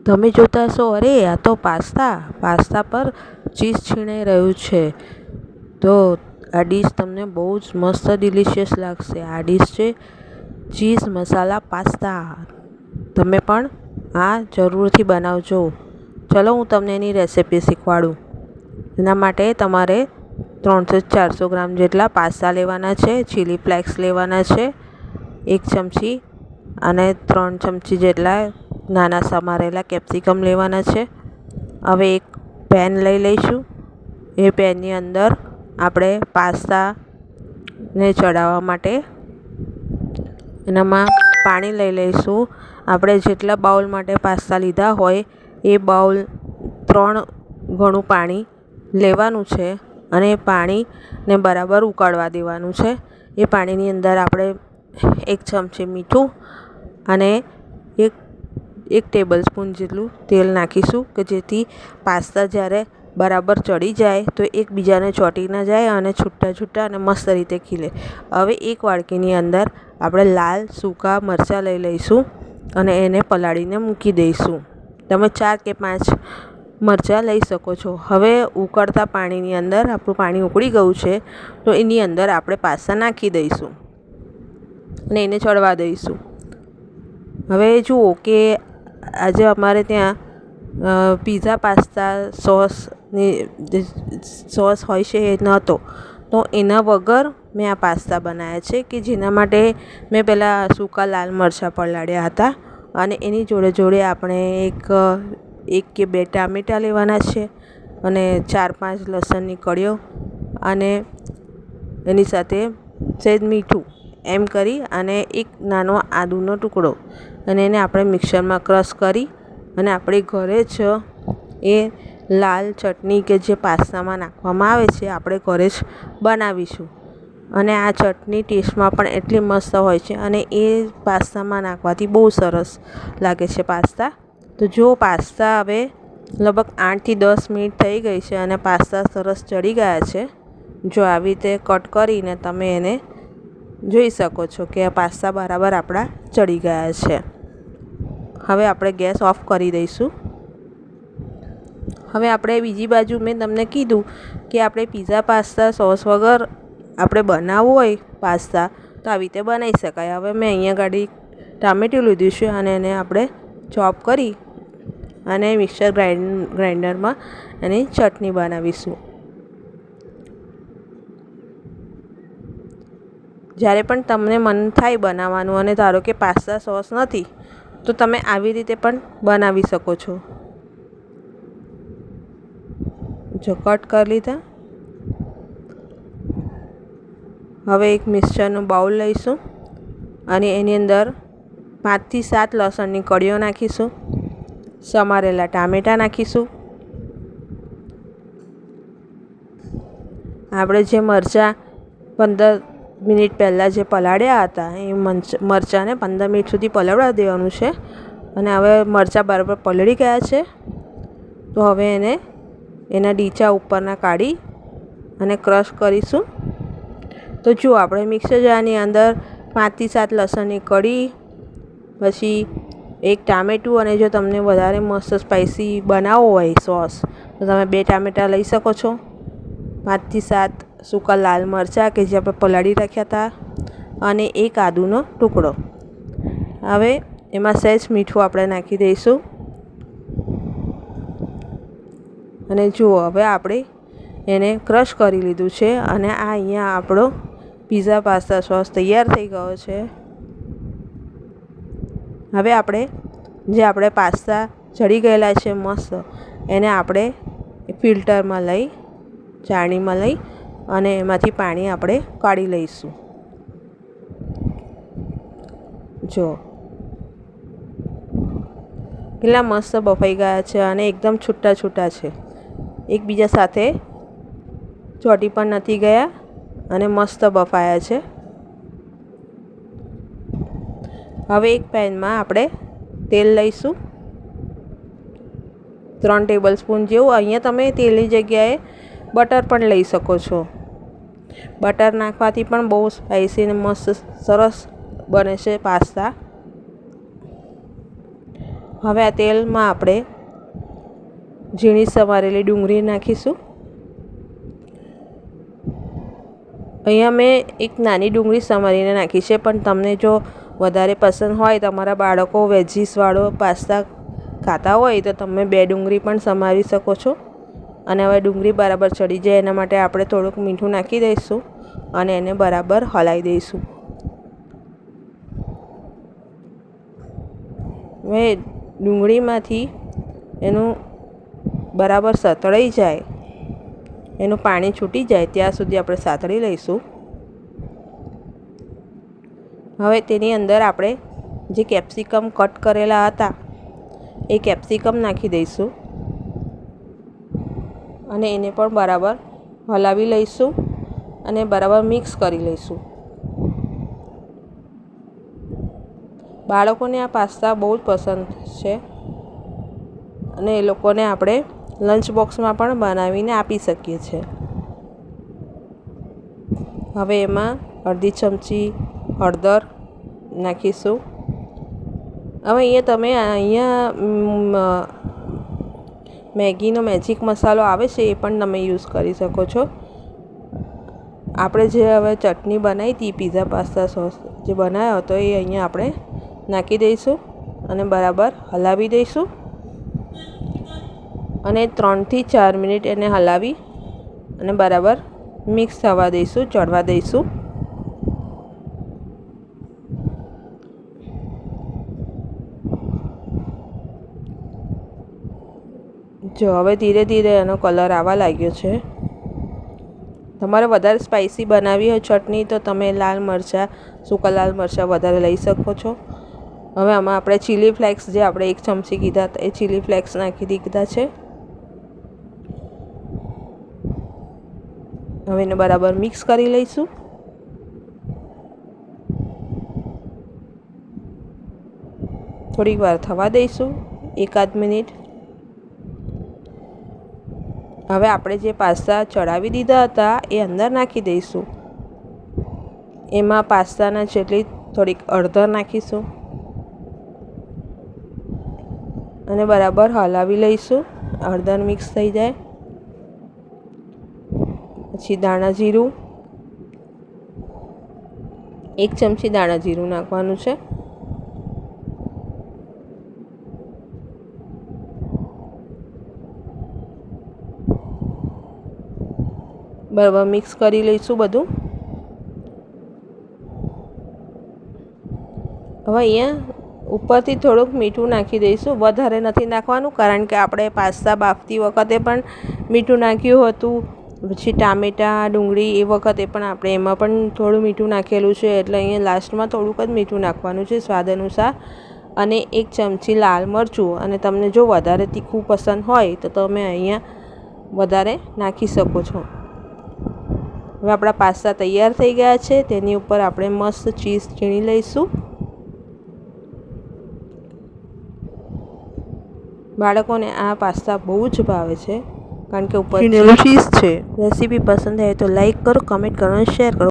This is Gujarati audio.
તમે જોતા હશો, અરે આ તો પાસ્તા પર ચીઝ છીણાઈ રહ્યું છે. તો આ ડીશ તમને બહુ જ મસ્ત ડિલિશિયસ લાગશે. આ ડીશ છે ચીઝ મસાલા પાસ્તા. તમે પણ આ જરૂરથી બનાવજો. ચલો હું તમને એની રેસિપી શીખવાડું. એના માટે તમારે 300-400 ગ્રામ જેટલા પાસ્તા લેવાના છે. ચીલી ફ્લેક્સ લેવાના છે 1 ચમચી, અને 3 ચમચી જેટલા નાના સમારેલા કેપ્સિકમ લેવાના છે. હવે એક પેન લઈ લઈશું. એ પેનની અંદર આપણે પાસ્તાને ચડાવવા માટે એનામાં પાણી લઈ લઈશું. આપણે જેટલા બાઉલ માટે પાસ્તા લીધા હોય એ બાઉલ 3 ગણું પાણી લેવાનું છે, અને એ પાણીને બરાબર ઉકળવા દેવાનું છે. એ પાણીની અંદર આપણે 1 ચમચી મીઠું અને એક ટેબલસ્પૂન જેટલું તેલ નાખીશું, કે જેથી પાસ્તા જ્યારે બરાબર ચડી જાય તો એકબીજાને ચોંટી ન જાય અને છૂટા અને મસ્ત રીતે ખીલે. હવે એક વાડકીની અંદર આપણે લાલ સૂકા મરચાં લઈ લઈશું અને એને પલાળીને મૂકી દઈશું. તમે 4 કે 5 મરચાં લઈ શકો છો. હવે ઉકળતા પાણીની અંદર આપણું પાણી ઉકળી ગયું છે, તો એની અંદર આપણે પાસ્તા નાખી દઈશું અને એને ચડવા દઈશું. હવે જુઓ કે આજે અમારે ત્યાં પીઝા પાસ્તા સોસ હોય છે એ નહોતો, તો એના વગર મેં આ પાસ્તા બનાવ્યા છે, કે જેના માટે મેં પહેલાં સૂકા લાલ મરચાં પલાળ્યા હતા, અને એની જોડે આપણે એક કે 2 ટામેટાં લેવાના છે, અને 4-5 લસણની કળીઓ, અને એની સાથે સહેજ મીઠું એમ કરી અને એક નાનો આદુનો ટુકડો, અને એને આપણે મિક્સરમાં ક્રશ કરી અને આપણે ઘરે જ એ લાલ ચટણી કે જે પાસ્તામાં નાખવામાં આવે છે આપણે ઘરે જ બનાવીશું. અને આ ચટણી ટેસ્ટમાં પણ એટલી મસ્ત હોય છે, અને એ પાસ્તામાં નાખવાથી બહુ સરસ લાગે છે પાસ્તા. તો જો પાસ્તા હવે લગભગ 8થી 10 મિનિટ થઈ ગઈ છે અને પાસ્તા સરસ ચડી ગયા છે. જો આવી રીતે કટ કરીને તમે એને જોઈ શકો છો કે આ પાસ્તા બરાબર આપણા ચડી ગયા છે. હવે આપણે ગેસ ઓફ કરી દઈશું. હવે આપણે બીજી બાજુ મેં તમને કીધું કે આપણે પીઝા પાસ્તા સોસ વગર આપણે બનાવવું હોય પાસ્તા, તો આવી રીતે બનાવી શકાય. હવે મેં અહીંયા ગાડી ટામેટું લીધું છે, અને એને આપણે ચોપ કરી અને મિક્સર ગ્રાઇન્ડરમાં એની ચટણી બનાવીશું. જ્યારે પણ તમને મન થાય બનાવવાનું અને ધારો કે પાસ્તા સોસ નથી, તો તમે આવી રીતે પણ બનાવી શકો છો. જો કટ કરી લીધા. હવે એક મિક્સરનું બાઉલ લઈશું અને એની અંદર 5થી 7 લસણની કળીઓ નાખીશું. સમારેલા ટામેટાં નાખીશું. આપણે જે મરચાં 15 મિનિટ પહેલાં જે પલાળ્યા હતા એ મરચાંને 15 મિનિટ સુધી પલાળવા દેવાનું છે. અને હવે મરચાં બરાબર પલળી ગયા છે, તો હવે એના ડીચા ઉપરના કાઢી અને ક્રશ કરીશું. તો જુઓ આપણે મિક્સર જારની અંદર 5થી 7 લસણની કળી, પછી એક ટામેટું, અને જો તમને વધારે મસ્ત સ્પાઇસી બનાવવો હોય સોસ, તો તમે 2 ટામેટાં લઈ શકો છો. 5થી 7 સૂકા લાલ મરચાં કે જે આપણે પલાળી રાખ્યા હતા, અને એક આદુનો ટુકડો. હવે એમાં સહેજ મીઠું આપણે નાખી દઈશું. અને જુઓ હવે આપણે એને ક્રશ કરી લીધું છે, અને આ અહીંયા આપણો પીઝા પાસ્તા સોસ તૈયાર થઈ ગયો છે. હવે આપણે પાસ્તા ચડી ગયેલા છે મસ્ત, એને આપણે ફિલ્ટરમાં લઈ, ચાળણીમાં લઈ અને એમાંથી પાણી આપણે કાઢી લઈશું. જો કેટલા મસ્ત બફાઈ ગયા છે અને એકદમ છૂટા છે. એકબીજા સાથે ચોંટી પણ નથી ગયા અને મસ્ત બફાયા છે. હવે એક પેનમાં આપણે તેલ લઈશું 3 ટેબલસ્પૂન જેવું. અહીંયા તમે તેલની જગ્યાએ બટર પણ લઈ શકો છો. બટર નાખવાથી પણ બહુ સ્પાઇસી અને મસ્ત સરસ બને છે પાસ્તા. હવે આ તેલમાં આપણે ઝીણી સમારેલી ડુંગળી નાખીશું. અહીંયા મેં એક નાની ડુંગળી સમારીને નાખી છે, પણ તમને જો વધારે પસંદ હોય, તમારા બાળકો વેજીસવાળો પાસ્તા ખાતા હોય તો તમે 2 ડુંગળી પણ સમારી શકો છો. અને હવે ડુંગળી બરાબર ચડી જાય એના માટે આપણે થોડુંક મીઠું નાખી દઈશું અને એને બરાબર હલાવી દઈશું. હવે ડુંગળીમાંથી એનું બરાબર સતળાઈ જાય, એનું પાણી છૂટી જાય ત્યાં સુધી આપણે સાતળી લઈશું. હવે તેની અંદર આપણે જે કેપ્સિકમ કટ કરેલા હતા એ કેપ્સિકમ નાખી દઈશું અને એને પણ બરાબર હલાવી લઈશું અને બરાબર મિક્સ કરી લઈશું. બાળકોને આ પાસ્તા બહુ જ પસંદ છે અને એ લોકોને આપણે લંચ બોક્સમાં પણ બનાવીને આપી શકીએ છીએ. હવે એમાં અડધી ચમચી હળદર નાખીશું. હવે અહીંયા મેગીનો મેજિક મસાલો આવે છે એ પણ તમે યુઝ કરી શકો છો. આપણે જે હવે ચટણી બનાવી હતી પીઝા પાસ્તા સોસ જે બનાવ્યો હતો એ અહીંયા આપણે નાખી દઈશું અને બરાબર હલાવી દઈશું અને 3 થી 4 મિનિટ એને હલાવી અને બરાબર મિક્સ થવા દઈશું, ચડવા દઈશું. જો હવે ધીરે ધીરે એનો કલર આવવા લાગ્યો છે. તમારે વધારે સ્પાઇસી બનાવી હોય ચટણી તો તમે લાલ મરચાં, સૂકા લાલ મરચાં વધારે લઈ શકો છો. હવે આમાં આપણે ચીલી ફ્લેક્સ જે આપણે 1 ચમચી કીધા હતા એ ચીલી ફ્લેક્સ નાખી દીધા છે. હવે એને બરાબર મિક્સ કરી લઈશું. થોડીક વાર થવા દઈશું, 1-8 મિનિટ. હવે આપણે જે પાસ્તા ચડાવી દીધા હતા એ અંદર નાખી દઈશું. એમાં પાસ્તાના જેટલી થોડીક હળદર નાખીશું અને બરાબર હલાવી લઈશું, હળદર મિક્સ થઈ જાય. પછી દાણા જીરું, 1 ચમચી દાણા જીરું નાખવાનું છે. બરાબર મિક્સ કરી લઈશું બધું. હવે અહીંયા ઉપરથી થોડુંક મીઠું નાખી દઈશું. વધારે નથી નાખવાનું કારણ કે આપણે પાસ્તા બાફતી વખતે પણ મીઠું નાખ્યું હતું. પછી ટામેટાં, ડુંગળી એ વખતે પણ આપણે એમાં પણ થોડું મીઠું નાખેલું છે, એટલે અહીંયા લાસ્ટમાં થોડુંક જ મીઠું નાખવાનું છે સ્વાદ અનુસાર. અને 1 ચમચી લાલ મરચું, અને તમને જો વધારે તીખું પસંદ હોય તો તમે અહીંયા વધારે નાખી શકો છો. હવે આપણા પાસ્તા તૈયાર થઈ ગયા છે. તેની ઉપર આપણે મસ્ત ચીઝ છીણી લઈશું. બાળકોને આ પાસ્તા બહુ જ ભાવે છે કારણ કે ઉપર છીણેલું ચીઝ છે. રેસીપી પસંદ આવે તો લાઈક કરો, કમેન્ટ કરો અને શેર કરો.